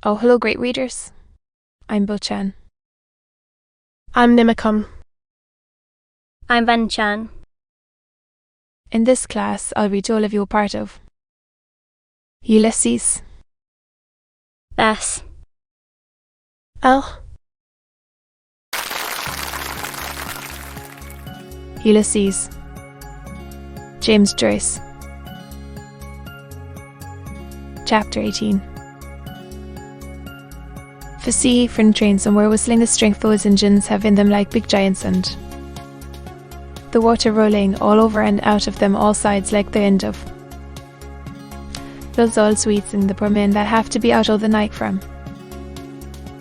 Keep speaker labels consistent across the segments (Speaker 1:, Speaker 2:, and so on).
Speaker 1: Oh, hello, great readers. I'm Bo-chan.
Speaker 2: I'm Nimacum.
Speaker 3: I'm Van-chan.
Speaker 1: In this class, I'll read all of you a part of Ulysses,
Speaker 3: Bess,
Speaker 2: L.
Speaker 1: Ulysses, James Joyce. Chapter 18. For sea, from train somewhere whistling the strength those engines have in them like big giants, and the water rolling all over and out of them all sides like the end of those old sweets and the poor men that have to be out all the night from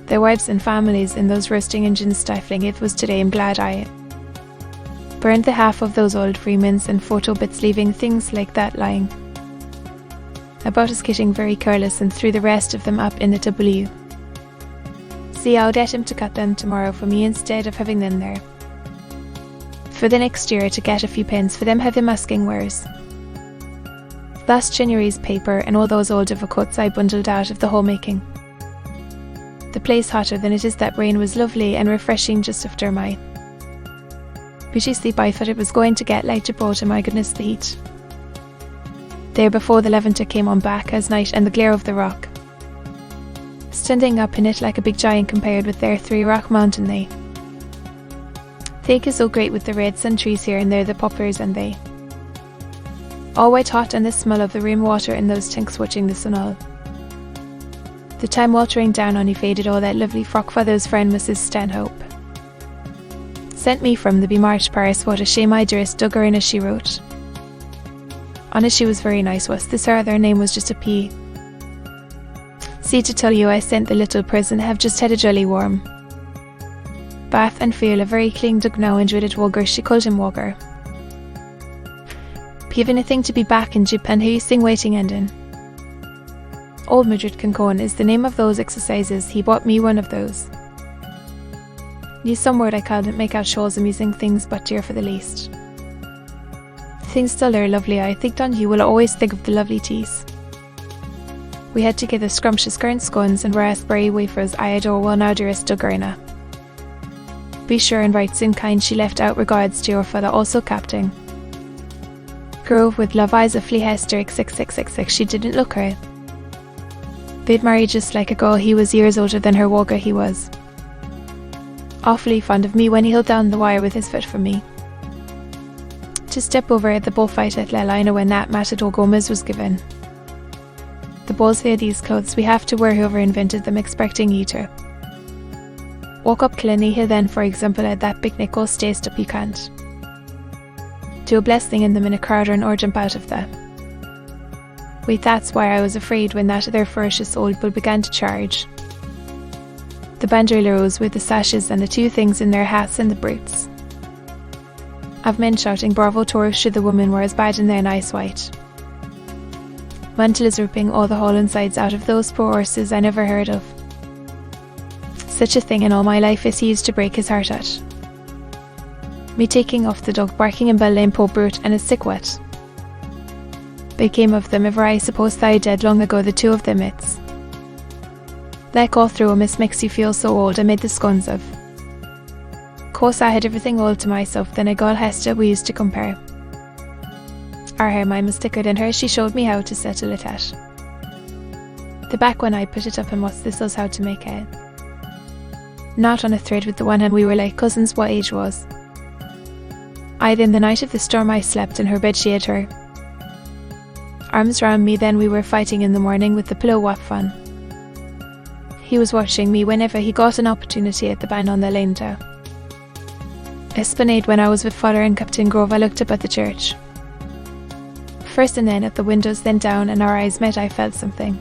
Speaker 1: their wives and families in those roasting engines stifling. It was today I'm glad I burned the half of those old Freemans and photo bits, leaving things like that lying about us, getting very careless, and threw the rest of them up in the W. See, I'll get him to cut them tomorrow for me instead of having them there for the next year to get a few pence for them heavy masking wares. Last January's paper and all those old overcoats I bundled out of the homemaking. The place hotter than it is that rain was lovely and refreshing just after my beauty sleep. I thought it was going to get like Gibraltar, my goodness, the heat there before the Levanter came on back as night and the glare of the rock standing up in it like a big giant compared with their 3 rock mountain they think is so great, with the red sun trees here and there, the poplars, and they all white hot, and the smell of the rainwater in those tanks watching the sun all the time watering down on he faded all that lovely frock father's friend Mrs. Stanhope sent me from the March Paris. What a shame I dearest dug her in as she wrote on it. She was very nice, was this her other name was just a P. See, to tell you, I sent the little prison have just had a jolly warm bath and feel a very clean dug now, enjoyed it. Wogger, she called him Wogger. Peeve anything to be back in Japan, who you sing waiting and in Old Madrid Cancun is the name of those exercises. He bought me one of those. Knew some word I can't make out, shows amusing things, but dear for the least. Things still are lovely. I think on you will always think of the lovely teas we had together, scrumptious currant scones and raspberry wafers I adore. Well now, dearest Duggerina, be sure and write soon, kind. She left out regards to your father, also Captain Grove, with love eyes of Flea Hester XXXXX. She didn't look her. They'd married just like a girl. He was years older than her. Wogger, he was awfully fond of me when he held down the wire with his foot for me to step over at the bullfight at La Lina when that Matador Gomez was given the balls. Here, these clothes we have to wear, whoever invented them, expecting you to walk up Killiney Hill then, for example, at that picnic, all staced up you can't do a blessing in them in a cardern or jump out of the wait. That's why I was afraid when that other ferocious old bull began to charge the banderillos with the sashes and the 2 things in their hats and the boots of men shouting bravo tours should the women were as bad in their nice white mantles, ripping all the hollow insides out of those poor horses. I never heard of such a thing in all my life as he used to break his heart at me taking off the dog barking and bellowing, poor brute, and a sick what became of them ever. I suppose they dead long ago, the 2 of them. It's like all through 'em, it makes you feel so old. I made the scones of course I had everything all to myself. Then I got Hester, we used to compare our hair. My mistake in her, she showed me how to settle it at the back when I put it up, and what's this was how to make it not on a thread with the one hand. We were like cousins. What age was I then? The night of the storm I slept in her bed. She had her arms round me. Then we were fighting in the morning with the pillow. What fun. He was watching me whenever he got an opportunity at the band on the lane to esplanade when I was with father and Captain Grove. I looked up at the church first and then at the windows, then down, and our eyes met. I felt something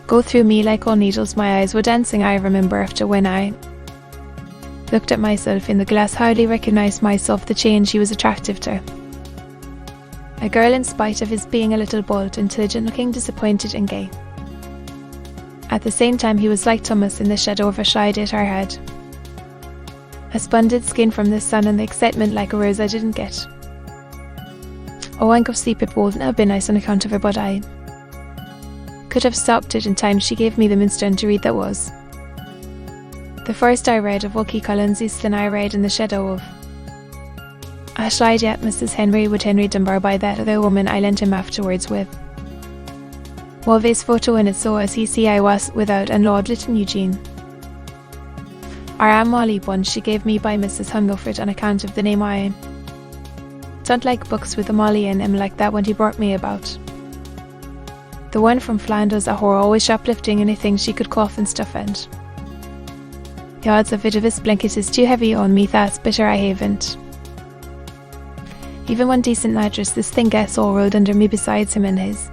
Speaker 1: go through me like all needles. My eyes were dancing. I remember after when I looked at myself in the glass, hardly recognized myself. The change. He was attractive to a girl in spite of his being a little bold, intelligent looking, disappointed and gay. At the same time he was like Thomas in the shadow of a shy at our head, a splendid skin from the sun and the excitement like a rose I didn't get. Oh, I go sleep, it wouldn't have been nice on account of her, but I Could have stopped it in time she gave me them instant to read that was. The first I read of Wilkie Collins is than I read in the shadow of. I lied yet Mrs. Henry would Henry Dunbar by that other woman I lent him afterwards with. Mulvey's photo in it so as he see I was without and Lord Litton Eugene. Our Aunt Molly one she gave me by Mrs. Humloford on account of the name I don't like books with the Molly in him like that one he brought me about. The one from Flanders a whore always shoplifting anything she could cough and stuff and. The odds of it of his blanket is too heavy on me that's bitter I haven't. Even one decent mattress this thing gets all rolled under me besides him and his.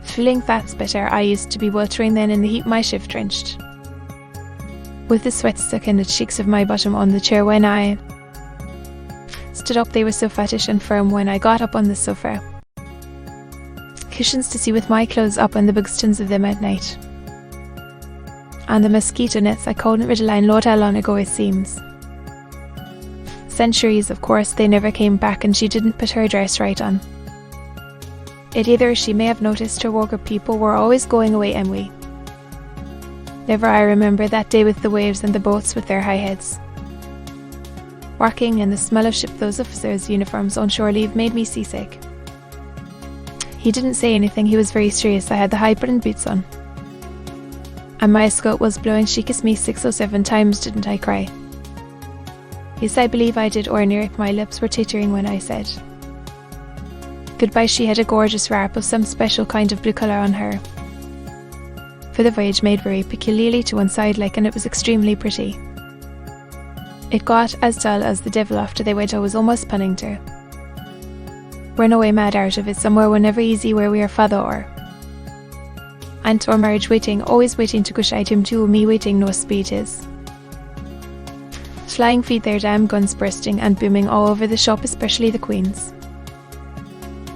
Speaker 1: Feeling that's better I used to be weltering then in the heat my shift drenched. With the sweat stuck in the cheeks of my bottom on the chair when I stood up they were so fattish and firm when I got up on the sofa. Cushions to see with my clothes up and the bugstons of them at night. And the mosquito nets I couldn't rid a line Lord how long ago it seems. Centuries of course they never came back and she didn't put her dress right on. It either she may have noticed her worker people were always going away and we. Never I remember that day with the waves and the boats with their high heads. Working in the smell of ship those officers' uniforms on shore leave made me seasick. He didn't say anything, he was very serious. I had the high button boots on. And my skirt was blowing, she kissed me 6 or 7 times, didn't I cry? Yes, I believe I did, or near it. My lips were tittering when I said goodbye. She had a gorgeous wrap of some special kind of blue colour on her. For the voyage made very peculiarly to one side like, and it was extremely pretty. It got as dull as the devil after they went. I was almost punning her. Run away mad out of it somewhere whenever easy where we are father or aunt or marriage waiting, always waiting to gush at him too, me waiting no speed is. Flying feet their damn guns bursting and booming all over the shop, especially the Queen's.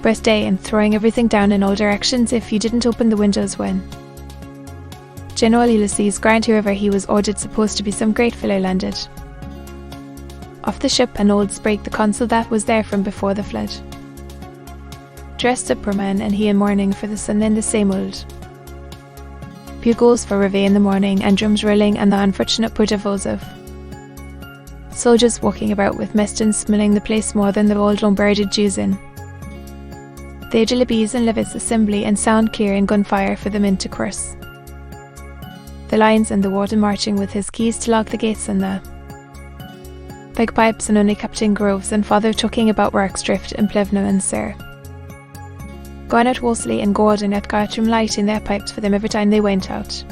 Speaker 1: Breast day and throwing everything down in all directions if you didn't open the windows when General Ulysses Grant, whoever he was ordered, supposed to be some great fellow, landed off the ship, and old Sprague the consul that was there from before the flood. Dressed up per man and he in mourning for the sun, then the same old bugles for reveille in the morning and drums rolling and the unfortunate poor devils of soldiers walking about with mestons smelling the place more than the old unburied Jews in. The Agilibes and Levitts assembly and sound clear and gunfire for the men to curse. The lions and the warden marching with his keys to lock the gates and the bagpipes and only Captain Groves and Father talking about Works Drift and Plevna and Sir Garnet Wolseley and Gordon at Gartrum lighting their pipes for them every time they went out.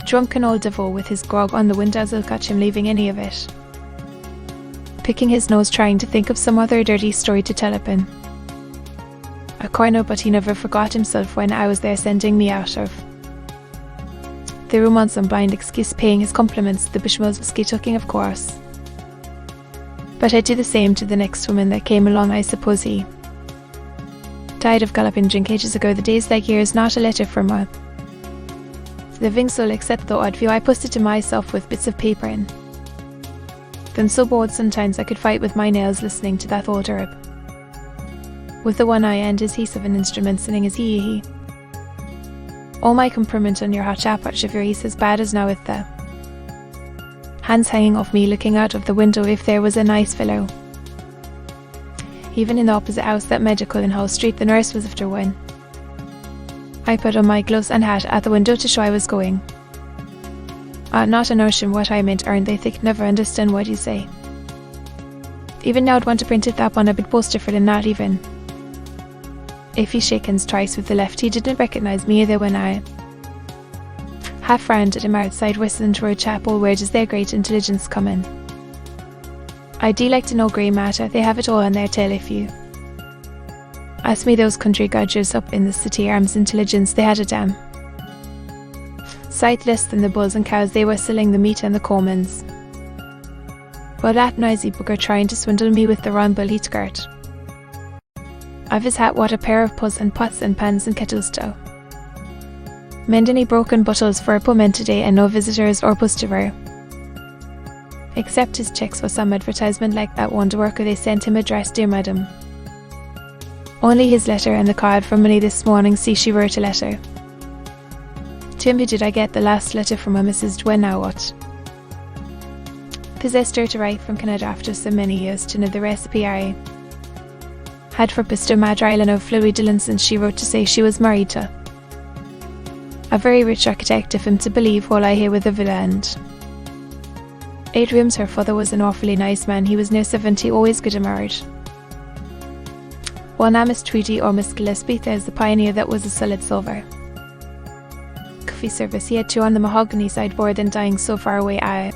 Speaker 1: Drunken old devil with his grog on the windows will catch him leaving any of it. Picking his nose trying to think of some other dirty story to tell up in a corner, but he never forgot himself when I was there sending me out of the room on some blind excuse, paying his compliments to the Bishmills whiskey talking of course. But I'd do the same to the next woman that came along. I suppose he died of galloping drink ages ago. The days like years, not a letter from a living soul except the odd few I posted to myself with bits of paper in. Then so bored sometimes I could fight with my nails listening to that old herb with the one eye and his hiss of an instrument singing his hee. All my compliment on your hot chap if your hiss as bad as now, with the hands hanging off me looking out of the window if there was a nice fellow. Even in the opposite house, that medical in Hull Street, the nurse was after when I put on my gloves and hat at the window to show I was going. Not a notion what I meant, aren't they thick, never understand what you say. Even now I'd want to print it up on a big poster for them, not even if he shakens twice with the left. He didn't recognise me either when I half rounded him outside Westland Road Chapel. Where does their great intelligence come in? I do like to know grey matter, they have it all on their tail. If you ask me, those country godgers up in the city arms intelligence, they had a damn sight less than the bulls and cows they were selling the meat and the Comans. Well, that noisy bugger trying to swindle me with the round bull he'd skirt of his hat, what a pair of puss and pots and pans and kettles to mend any broken bottles for a poor man today, and no visitors or customer except his checks for some advertisement like that one worker they sent him addressed, dear madam, Only his letter and the card from Minnie this morning. See, she wrote a letter. Timmy, did I get the last letter from a Mrs. Dwen now what? Possessed her to write from Canada after so many years to know the recipe I had for Pister Madrilen of Flurry Dillon since she wrote to say she was married to a very rich architect, if him to believe all I hear with the villa and 8 rooms. Her father was an awfully nice man. He was near 70, always good and married. Well, now Miss Tweedy or Miss Gillespie, there's the pioneer that was a solid silver coffee service. He had 2 on the mahogany sideboard and dying so far away. I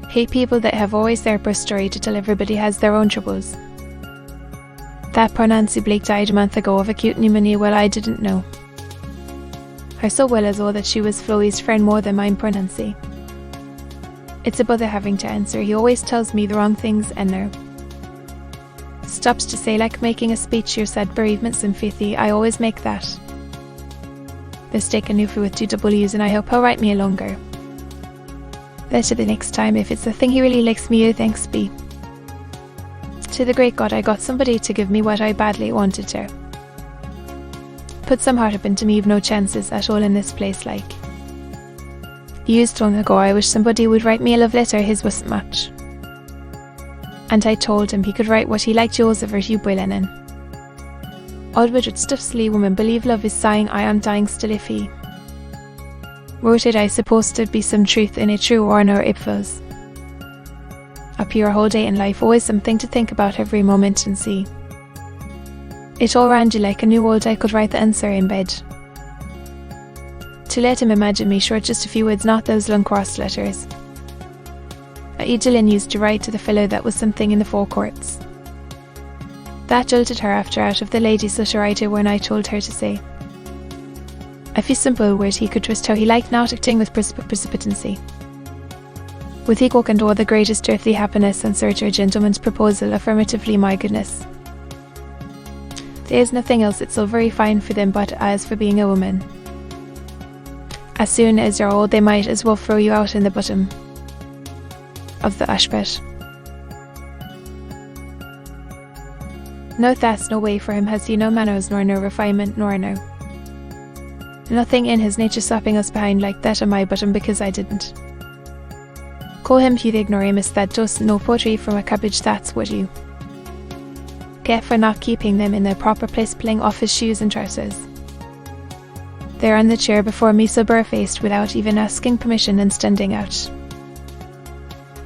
Speaker 1: hate people that have always their first story to tell. Everybody has their own troubles. That poor Nancy Blake died a month ago of acute pneumonia. Well, I didn't know her so well as all that she was Chloe's friend more than mine. Poor Nancy. It's a bother having to answer. He always tells me the wrong things and now stops to say, like making a speech, your sad bereavements and faithy. I always make that mistake and Newfie with 2 W's, and I hope he'll write me a longer letter the next time. If it's the thing he really likes me, oh, thanks be to the great God I got somebody to give me what I badly wanted to. Put some heart up into me. You've no chances at all in this place. Like years long ago, I wish somebody would write me a love letter. His wasn't much, and I told him he could write what he liked. Joseph or Hugh Boy Lennon. Aldwood stuff silly woman. Believe love is sighing. I am dying still. If he wrote it, I suppose there'd be some truth in it. True or no, it was up your whole day in life. Always something to think about every moment and see it all round you like a new world. I could write the answer in bed to let him imagine me short just a few words, not those long crossed letters Edelyn used to write to the fellow that was something in the forecourts. That jolted her after out of the ladies' literature when I told her to say a few simple words he could twist how he liked, not acting with precipitancy. With equal and all the greatest earthly happiness, answered her gentleman's proposal affirmatively. My goodness, there's nothing else that's so very fine for them, but as for being a woman, as soon as you're old, they might as well throw you out in the bottom of the ashpit. No, that's no way for him. Has he no manners, nor no refinement, nor no nothing in his nature slapping us behind like that on my bottom because I didn't call him Hugh the ignoramus. That does no poetry from a cabbage. That's what you get for not keeping them in their proper place, pulling off his shoes and trousers there on the chair before me, so barefaced, without even asking permission, and standing out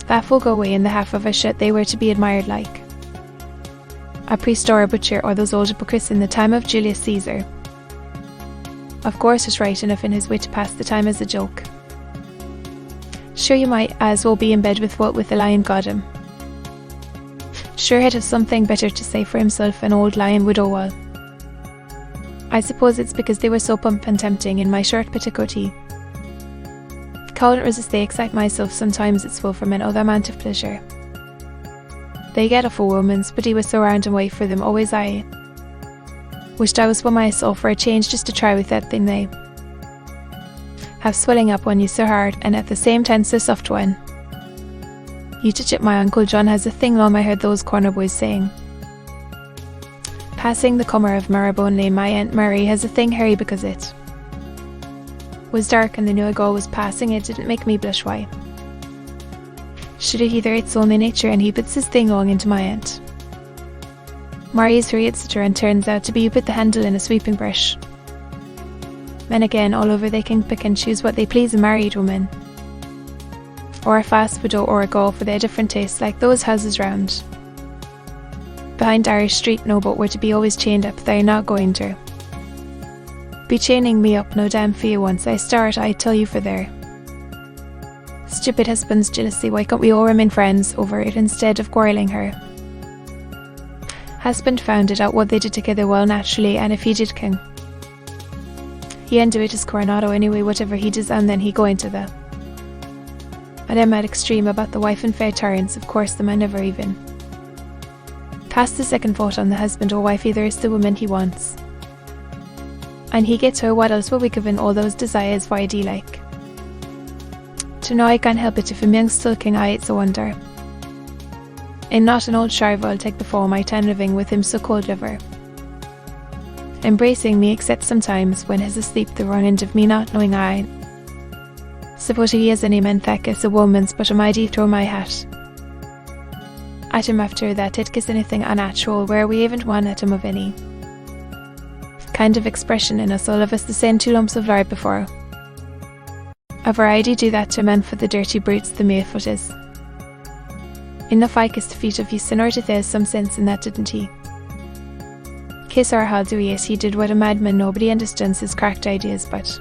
Speaker 1: that full go away in the half of a shirt they were to be admired like a priest or a butcher, or those old hypocrites in the time of Julius Caesar. Of course, was right enough in his way to pass the time as a joke. Sure, you might as well be in bed with what with the lion got him. Sure, he'd have something better to say for himself, an old lion would. Oh well. I suppose it's because they were so plump and tempting in my short petticoatie. Couldn't resist, they excite myself sometimes. It's full from an other amount of pleasure they get off a woman's, but he was so round and white for them always. I wished I was one myself for a change, just to try with that thing they have swelling up on you so hard, and at the same time so soft when you touch it. My Uncle John has a thing long, I heard those corner boys saying. Passing the corner of Marrowbone Lane, my Aunt Mary has a thing hairy because it was dark and the new ago was passing. It didn't make me blush. Why should it either? It's only nature, and he puts his thing long into my aunt Mary's hurry at sitter, and turns out to be you put the handle in a sweeping brush. Men again all over, they can pick and choose what they please, a married woman or a fast widow or a girl, for their different tastes, like those houses round behind Irish Street. No, but we're to be always chained up. They're not going to be chaining me up, no damn fear. Once I start, I tell you, for their stupid husband's jealousy. Why can't we all remain friends over it instead of quarrelling? Her husband found it out what they did together well, naturally, and if he did, can he undo it as Coronado anyway, whatever he does, and then he go into the I'm at extreme about the wife and fair tyrants. Of course the man never even cast the second thought on the husband or wife either. It's the woman he wants, and he gets her. What else will we given all those desires? Why do you like to know? I can't help it if I'm young still, king I. It's a wonder and not an old sharv. I'll take before my time living with him so cold liver. embracing me except sometimes when he's asleep the run end of me not knowing I. Suppose he is any man that is a woman's but a mighty throw my hat. At him after that it kiss anything unnatural where we haven't one atom of any kind of expression in us all of us the same 2 lumps of lard before. A variety do that to men for the dirty brutes the mere foot is. In the ficus feet of you sinner to there's some sense in that didn't he? Kiss our how do yes he did what a madman nobody understands his cracked ideas but.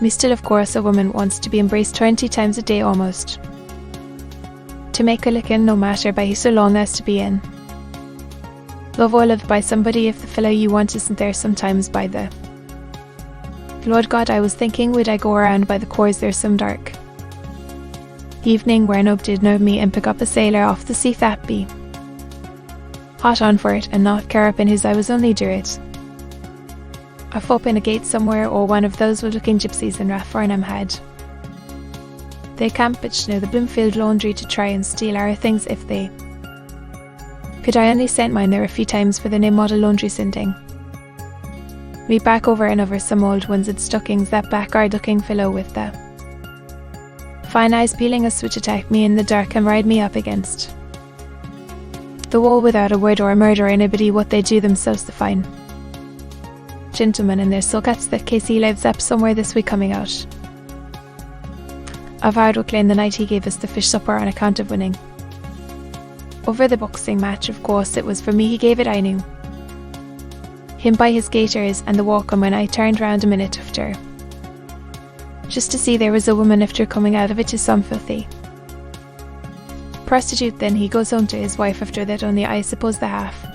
Speaker 1: Me still of course a woman wants to be embraced 20 times a day almost. To make a lick in no matter by so long as to be in. Love or lived by somebody if the fellow you want isn't there sometimes by the. Lord God I was thinking would I go around by the cores there some dark evening where no did know me and pick up a sailor off the sea that be. Hot on for it and not care up in his I was only do it. A fop in a gate somewhere or one of those looking gypsies in Rathfarnham had. They camp bitch near the Bloomfield laundry to try and steal our things if they could. I only sent mine there a few times for the name model laundry sending. Me back over and over some old ones at stockings that backyard looking fellow with the fine eyes peeling a switch attack me in the dark and ride me up against the wall without a word or a murder anybody what they do themselves to fine gentlemen and their sulcats that Casey lives up somewhere this week coming out. Aloud will claim the night he gave us the fish supper on account of winning. Over the boxing match of course it was for me he gave it I knew. Him by his gaiters and the walk on when I turned round a minute after. Just to see there was a woman after coming out of it to some filthy prostitute then he goes home to his wife after that only I suppose the half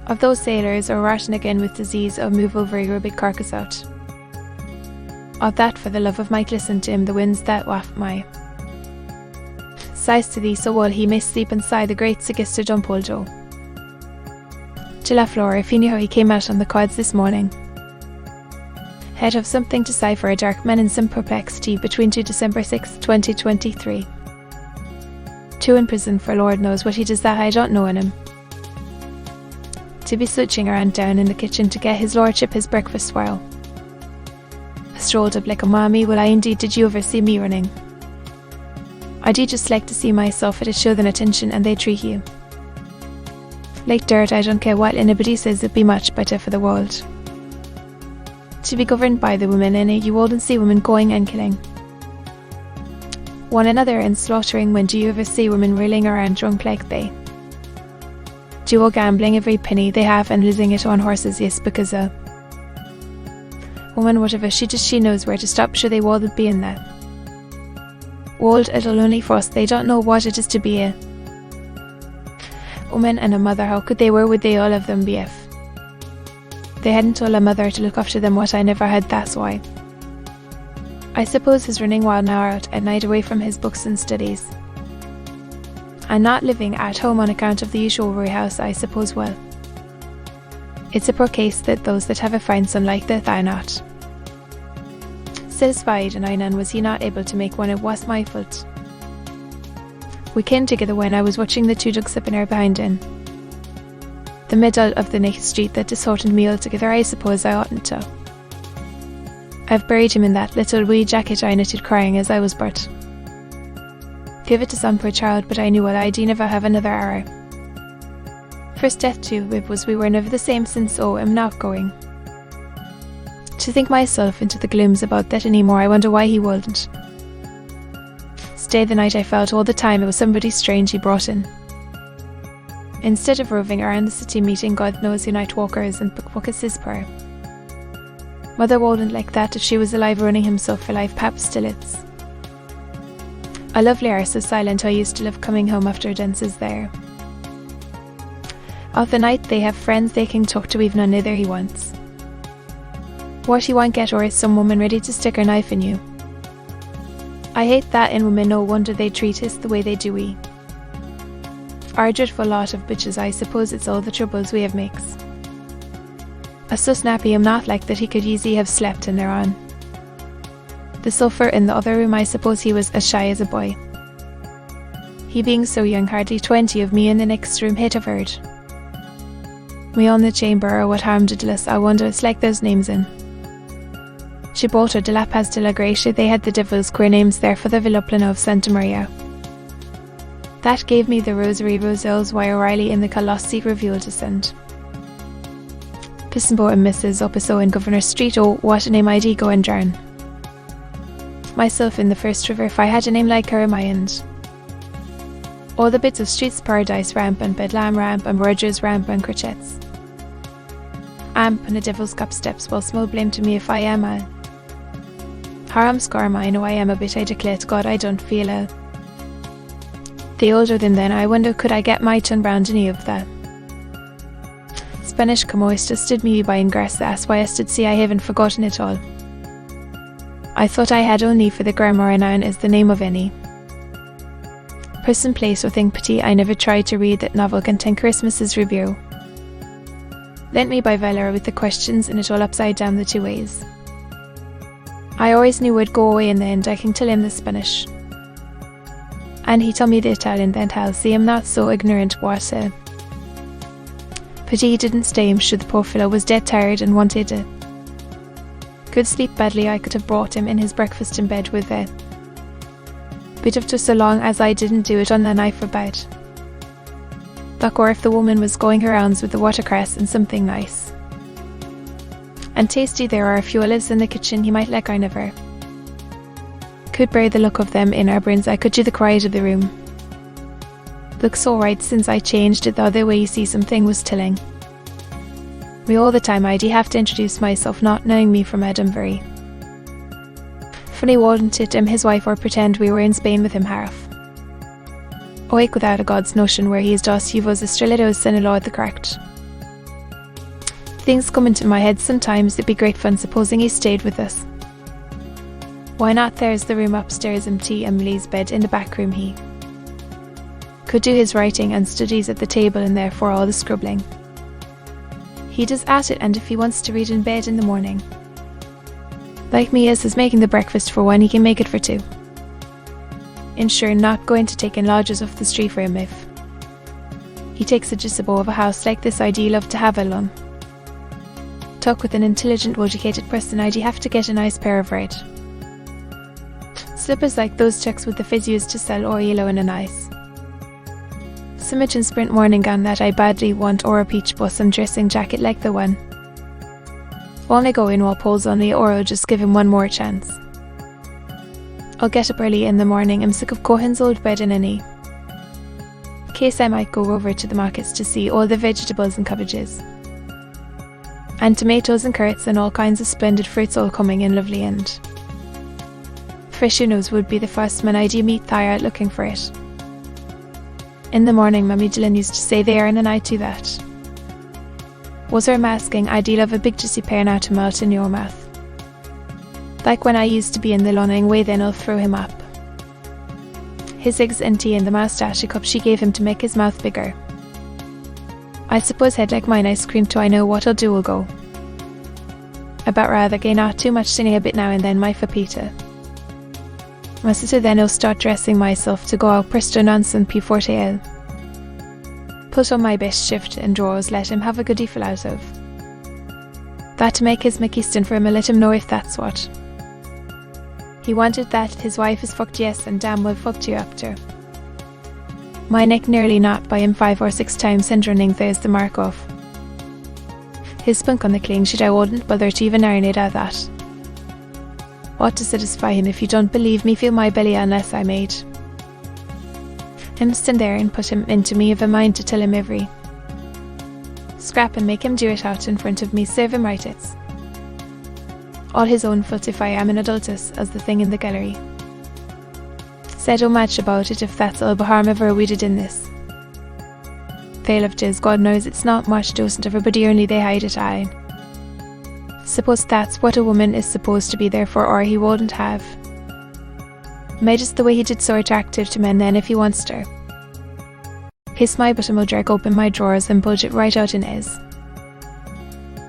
Speaker 1: of those sailors are rotten again with disease of move over your big carcass out. Of that for the love of Mike listen to him the winds that waft my sighs to thee so well he may sleep inside the great Sigister Dumpoldo. To la floor if he knew how he came out on the cards this morning. Head of something to say for a dark man in some perplexity between 2 December 6, 2023. 2 in prison for Lord knows what he does that I don't know in him. To be switching around down in the kitchen to get his lordship his breakfast while I strolled up like a mommy. Well I indeed did you ever see me running? I do just like to see myself at a show than attention and they treat you like dirt. I don't care what anybody says it'd be much better for the world to be governed by the women in it. You wouldn't see women going and killing one another and slaughtering. When do you ever see women reeling around drunk like they do or gambling every penny they have and losing it on horses? Yes, because a woman whatever she does she knows where to stop. Sure they wouldn't be in that world. It'll only force they don't know what it is to be a woman and a mother. How could they? Where would they all of them be if they hadn't all a mother to look after them? What I never had, that's why. I suppose he's running wild now out at night away from his books and studies and not living at home on account of the usual worry house I suppose. Well, it's a poor case that those that have a fine son like that are not satisfied and I none was he not able to make one. It was my fault. We came together when I was watching the 2 ducks up in air behind in the middle of the next street that disheartened me altogether. I suppose I oughtn't to. I've buried him in that little wee jacket I knitted crying as I was burnt. Give it to some poor child but I knew well I'd never have another hour. First death too it was we were never the same since. Oh I'm not going to think myself into the glooms about that anymore. I wonder why he wouldn't stay the night. I felt all the time it was somebody strange he brought in. Instead of roving around the city meeting God knows who night walkers and pickpockets his per. Mother wouldn't like that if she was alive running himself for life. Pap still it's a lovely hour so silent. I used to love coming home after dances there. Of the night they have friends they can talk to even on neither he wants what he won't get or is some woman ready to stick her knife in you. I hate that in women. No wonder they treat us the way they do. We are a dreadful lot of bitches. I suppose it's all the troubles we have makes us so snappy. I'm not like that he could easily have slept in there on the sofa in the other room. I suppose he was as shy as a boy. He being so young, hardly 20, of me in the next room hit of heard We own the chamber, or what harm did us, I wonder, it's like those names in. She brought her de la Paz de la Gracia, they had the devil's queer names there for the Villa Plana of Santa Maria. That gave me the Rosary Roselles Y O'Reilly in the Colossi Reveal descent. Pissenbo and Mrs. Oppiso in Governor Street, oh, what a name I'd go and drown. Myself in the First River, if I had a name like her in my end. All the bits of Streets Paradise ramp and Bedlam ramp and Rogers ramp and Crochettes. Amp and the Devil's Cup steps, well small blame to me if I am a Haram scar I know I am a bit, I declare to God I don't feel a. The older than then, I wonder could I get my tongue round any of that. Spanish como esto stood me by in grass, that's why I stood see I haven't forgotten it all. I thought I had only for the grammar and noun as the name of any. Person, place or thing petit, I never tried to read that novel contain Christmas's review. Lent me by Valera with the questions and it all upside down the two ways. I always knew would go away in the end, I can tell him the Spanish. And he told me the Italian, then I'll see him not so ignorant what But he didn't stay, I'm sure the poor fellow was dead tired and wanted a good sleep badly. I could have brought him in his breakfast in bed with a bit of just so long as I didn't do it on the knife or bed. Or if the woman was going her rounds with the watercress and something nice and tasty, there are a few olives in the kitchen he might like, I never could bear the look of them in our brains. I could do the quiet of the room. Looks so right since I changed it the other way, you see something was telling me all the time I'd have to introduce myself, not knowing me from Edinburgh. Funny wasn't it his wife, or pretend we were in Spain with him half. Awake without a god's notion where he is doss he was a Strelito's son-in-law at the correct. Things come into my head sometimes, it'd be great fun supposing he stayed with us. Why not, there's the room upstairs empty, Emily's bed in the back room, he could do his writing and studies at the table and therefore all the scribbling. He does at it, and if he wants to read in bed in the morning, like me as is making the breakfast for one, he can make it for two. And sure, not going to take in lodgers off the street for him if he takes a jissabo of a house like this. I'd love to have a long talk with an intelligent, educated person. I'd have to get a nice pair of red slippers like those checks with the fizz used to sell, or yellow and a nice Simage and sprint morning gown that I badly want, or a peach blossom dressing jacket like the one won't I go in Walpole's only, or I'll just give him one more chance. I'll get up early in the morning, I'm sick of Cohen's old bed in any case. I might go over to the markets to see all the vegetables and cabbages and tomatoes and carrots and all kinds of splendid fruits all coming in lovely and fresh. Who knows, would be the first man I'd meet there looking for it. In the morning Mummy Dillon used to say there, and I too that was her masking. I'd love a big juicy pear now to melt in your mouth, like when I used to be in the lunning way, then I'll throw him up his eggs and tea in the moustache cup she gave him to make his mouth bigger. I suppose he'd like mine ice cream too. I know what I'll do, will go about rather gay, not too much, singing a bit now and then, my Fapita. My sister then I'll start dressing myself to go out presto nonsense P40L. Put on my best shift and drawers, let him have a goodie full out of that to make his Mickey stand for him, and let him know if that's what he wanted, that his wife is fucked, yes, and damn well fucked you after. My neck nearly knocked by him 5 or 6 times, and running there's the mark of his spunk on the clean sheet. I wouldn't bother to even iron it out that. What to satisfy him? If you don't believe me, feel my belly unless I made him stand there and put him into me of a mind to tell him every scrap and make him do it out in front of me, serve him right. It's all his own fault if I am an adultess, as the thing in the gallery said oh much about it, if that's all the harm ever we did in this veil of jizz. God knows it's not much, doesn't everybody, only they hide it. I suppose that's what a woman is supposed to be there for, or he wouldn't have made us the way he did so attractive to men. Then if he wants to kiss my bottom, will drag open my drawers and bulge it right out in his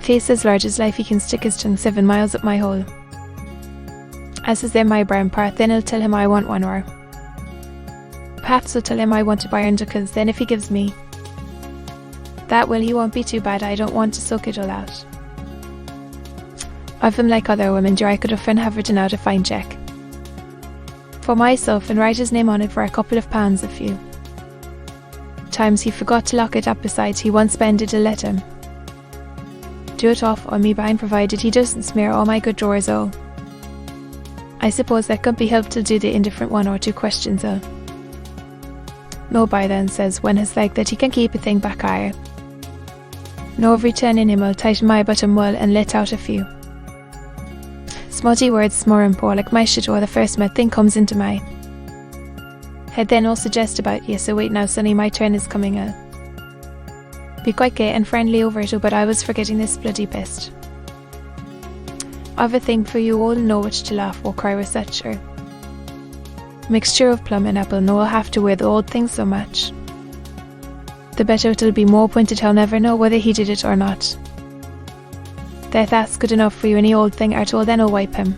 Speaker 1: face as large as life. He can stick his tongue 7 miles up my hole, as is there my brown part. Then I'll tell him I want one, or perhaps I'll tell him I want to buy under, because then if he gives me That will he won't be too bad. I don't want to suck it all out. I've him like other women do. I could often have written out a fine cheque for myself and write his name on it for a couple of pounds a few times he forgot to lock it up. Besides, he won't spend it to let him do it off on me behind, provided he doesn't smear all my good drawers. Oh, I suppose that could be helped to do the indifferent 1 or 2 questions. No by then says when his like that he can keep a thing back higher. No of returning him, I'll tighten my bottom well and let out a few smutty words more and poor like my shit, or the first mad thing comes into my head. Then I'll suggest about you, so wait now sonny, my turn is coming. I'll be quite gay and friendly over it, but I was forgetting this bloody pest. I've a thing for you all, know which to laugh or cry with such a mixture of plum and apple. No, I'll have to wear the old thing so much the better. It'll be more pointed, he'll never know whether he did it or not. That's good enough for you, any old thing at all. Then I'll wipe him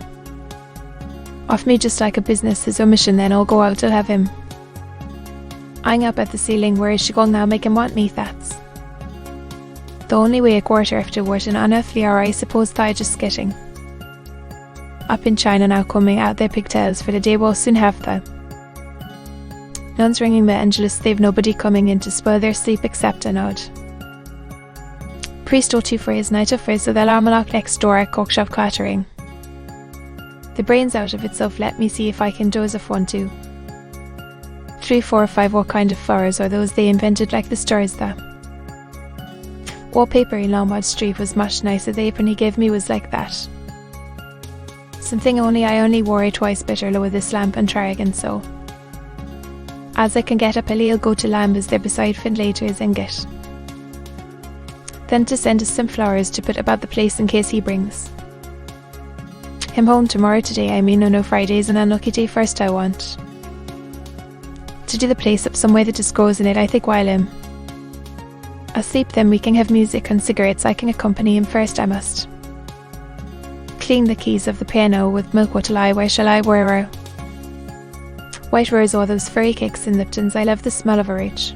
Speaker 1: off me just like a business, his omission. Then I'll go out, I'll have him eyeing up at the ceiling. Where is she going now? Make him want me, that's the only way. A quarter afterward, an unearthly hour I suppose. I just getting up in China now, coming out their pigtails for the day. We'll soon have the nuns ringing the Angelus. They've nobody coming in to spoil their sleep except Aloud. Priest or two for his night affairs, so the alarm clock next door at Corkshop clattering the brains out of itself. Let me see if I can doze off 1, 2, 3, 4, 5. What kind of flowers are those they invented like the stars? The wallpaper in Lombard Street was much nicer. The apron he gave me was like that something, only I only wore it twice better low with this lamp and Trarrigan. So as I can get up early, I'll go to Lamb's there beside Findlaters and get then to send us some flowers to put about the place in case he brings him home tomorrow. Today I mean, no Friday's an unlucky day. First I want to do the place up some way that just goes in it. I think while him asleep, then we can have music and cigarettes. I can accompany him. First I must clean the keys of the piano with milk. What'll I? Where shall I? Wherever white rose or those furry cakes in Lipton's. I love the smell of a rich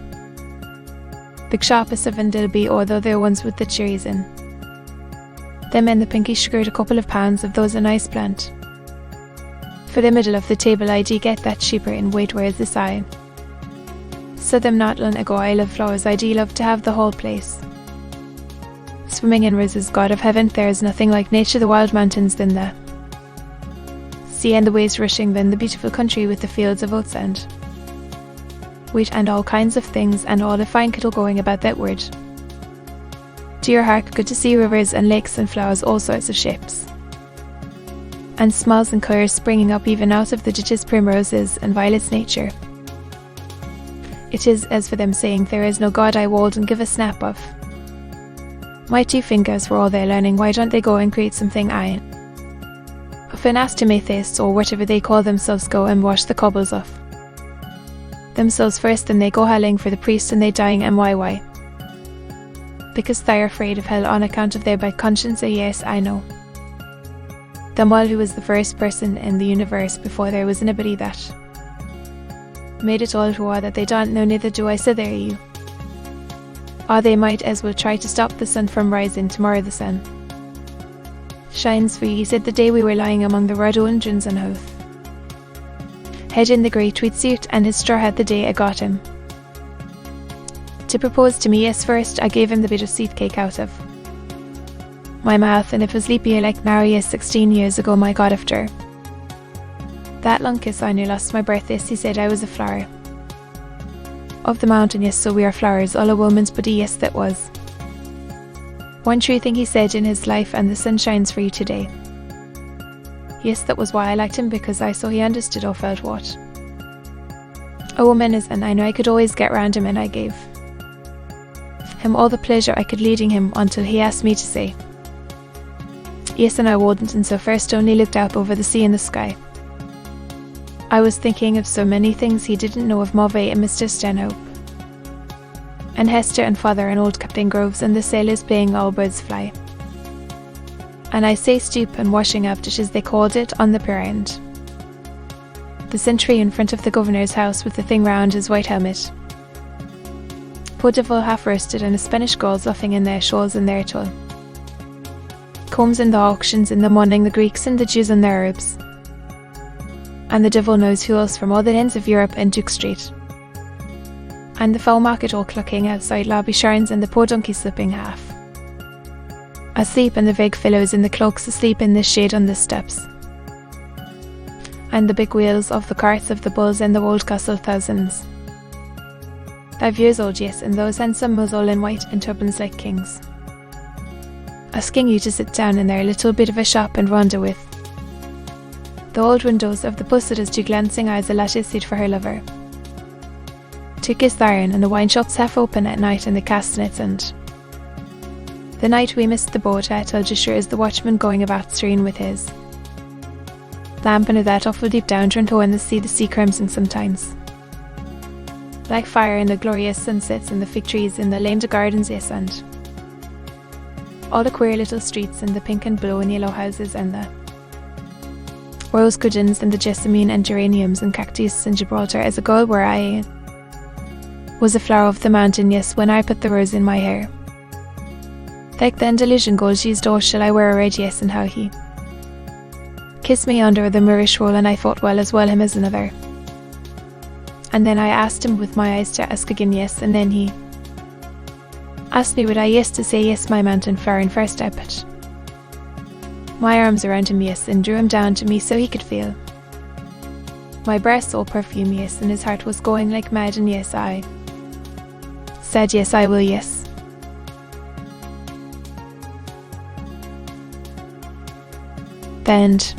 Speaker 1: big sharpest of Vandilby, although they're ones with the cherries in them and the pinky sugared. A couple of pounds of those, a nice plant for the middle of the table. I do get that cheaper in weight. Where is this? I saw them not long ago. I love flowers. I do love to have the whole place swimming in roses. God of heaven, there's nothing like nature. The wild mountains, then the sea and the waves rushing, then the beautiful country with the fields of oats and wheat and all kinds of things, and all the fine cattle going about that word. Dear heart, good to see rivers and lakes and flowers, all sorts of shapes and smells and colours springing up even out of the ditches, primroses and violets. Nature, it is as for them saying, there is no God. I wold and give a snap of my 2 fingers for all their learning. Why don't they go and create something? I often asked him, atheists or whatever they call themselves, go and wash the cobbles off themselves first, then they go howling for the priest and they dying. And why? Because they're afraid of hell on account of their bad conscience. Yes, I know them well. Who was the first person in the universe before there was anybody that made it all? Who are that? They don't know, neither do I. So there you are. They might as well try to stop the sun from rising. Tomorrow the sun shines for you, he said the day we were lying among the rhododendrons and Hoth head in the grey tweed suit and his straw hat. The day I got him to propose to me. Yes, first I gave him the bit of seed cake out of my mouth, and it was leap year like now. Yes, 16 years ago. My God, after that long kiss I near lost my breath. Yes, he said I was a flower of the mountain. Yes, so we are flowers, all a woman's body. Yes, that was one true thing he said in his life, and the sun shines for you today. Yes, that was why I liked him, because I saw he understood or felt what a woman is, and I know I could always get round him, and I gave him all the pleasure I could leading him until he asked me to say yes, and I wouldn't, and so first only looked out over the sea and the sky. I was thinking of so many things he didn't know of Mauvais and Mr. Stanhope and Hester and father and old Captain Groves and the sailors playing All Birds Fly. And I say stoop and washing up dishes they called it on the pier end. The sentry in front of the governor's house with the thing round his white helmet poor devil half roasted and a Spanish girl zuffing in their shawls and their tulle. Combs in the auctions in the morning, the Greeks and the Jews and their herbs. And the devil knows who else from all the ends of Europe and Duke Street. And the foul market all clucking outside Lobby Sharns and the poor donkey slipping half asleep, and the vague fellows in the cloaks asleep in the shade on the steps. And the big wheels of the carts of the bulls and the old castle thousands. 5 years old, yes, and those handsome moths all in white and turbans like kings, asking you to sit down in their little bit of a shop and wander with. The old windows of the pusseters do glancing eyes a lattice seat for her lover. To kiss the iron, and the wine shops half open at night and the castanets, and the night we missed the boat at Algeciras is the watchman going about serene with his lamp and that awful deep down turned toe in the sea crimson sometimes. Like fire in the glorious sunsets and the fig trees in the lamed gardens, yes, and all the queer little streets and the pink and blue and yellow houses and the rose gardens and the jessamine and geraniums and cactus and Gibraltar as a girl where I was a flower of the mountain, yes, when I put the rose in my hair. Like the Andalusian gold she's door shall I wear a red, yes, and how he kissed me under the Moorish roll, and I thought well as well him as another. And then I asked him with my eyes to ask again, yes, and then he asked me would I yes to say yes, my mountain flower, and first I put my arms around him, yes, and drew him down to me so he could feel my breath all perfume, yes, and his heart was going like mad, and yes, I said yes, I will, yes. The end.